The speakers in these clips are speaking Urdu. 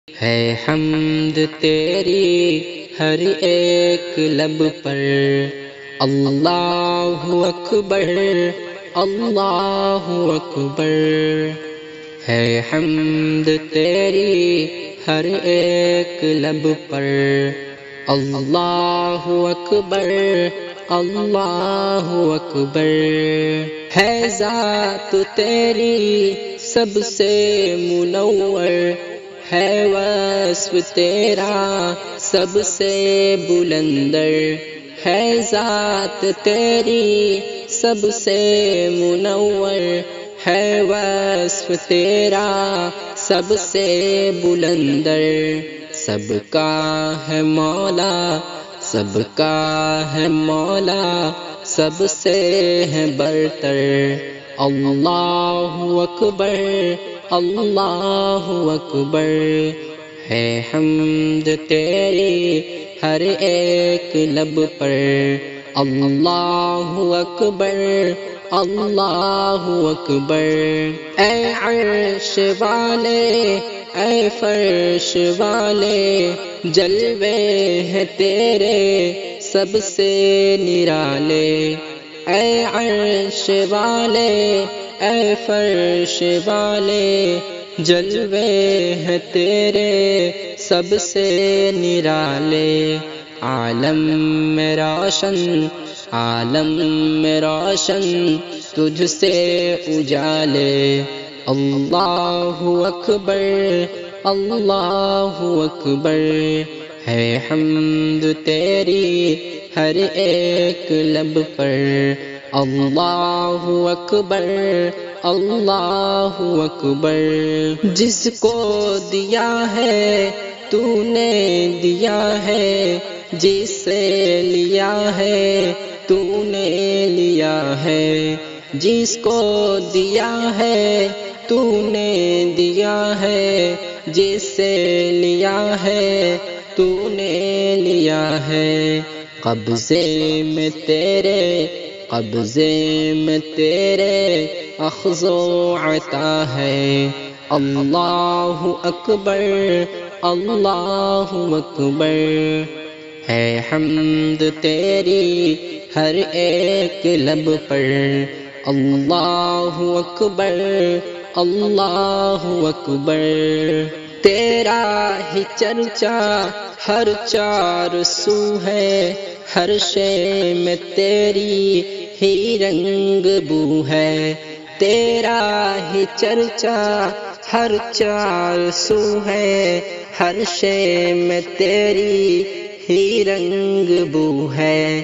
ہے حمد تیری ہر ایک لب پر، اللہ اکبر اللہ اکبر۔ ہے حمد تیری ہر ایک لب پر، اللہ اکبر اللہ اکبر۔ ہے ذات تیری سب سے منور، ہے وصف تیرا سب سے بلندر، ہے ذات تیری سب سے منور، ہے وصف تیرا سب سے بلندر۔ سب کا ہے مولا سب کا ہے مولا، سب سے ہے برتر، اللہ اکبر اللہ اکبر۔ ہے حمد تیری ہر ایک لب پر، اللہ اکبر اللہ اکبر۔ اے عرش والے اے فرش والے، جلوے ہیں تیرے سب سے نرالے۔ اے عرش والے اے فرش والے، جلوے ہیں تیرے سب سے نرالے۔ عالم میں روشن عالم میں روشن تجھ سے اجالے، اللہ اکبر اللہ اکبر۔ ہے حمد تیری ہر ایک لب پر، اللہ اکبر اللہ اکبر۔ جس کو دیا ہے تو نے دیا ہے، جس سے لیا ہے تو نے لیا ہے، جس کو دیا ہے تو نے دیا ہے، جس سے لیا ہے تو نے لیا ہے۔ قبضے میں تیرے قبضے میں تیرے اخذ و عطا ہے، اللہ اکبر اللہ اکبر۔ ہے حمد تیری ہر ایک لب پر، اللہ اکبر اللہ اکبر۔ تیرا ہی چرچا ہر چار سو ہے، ہر شے میں تیری ہی رنگ بو ہے۔ تیرا ہی چرچا ہر چار سو ہے، ہر شے میں تیری ہی رنگ بو ہے۔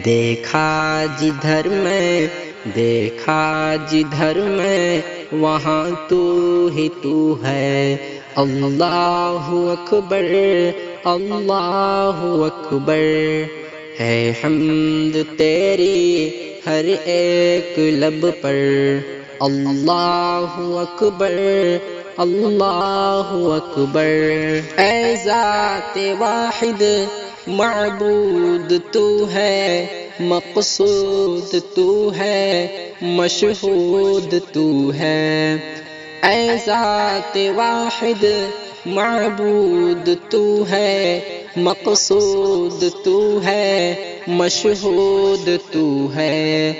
دیکھا جدھر میں دیکھا جدھر میں وہاں تو ہی تو ہے، اللہ اکبر اللہ اکبر۔ ہے حمد تیری ہر ایک لب پر، اللہ اکبر اللہ اکبر۔ اے ذات واحد معبود تو ہے، مقصود تو ہے مشہود تو ہے۔ اے ذات واحد معبود تو ہے، مقصود تو ہے مشہود تو ہے۔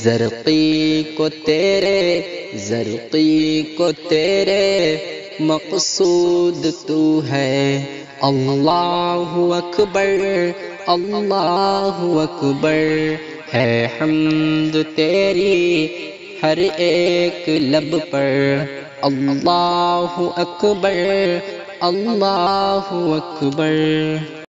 زرقی کو تیرے زرقی کو تیرے مقصود تو ہے، اللہ اکبر اللہ اکبر۔ ہے حمد تیری ہر ایک لب پر، اللہ اکبر اللہ اکبر۔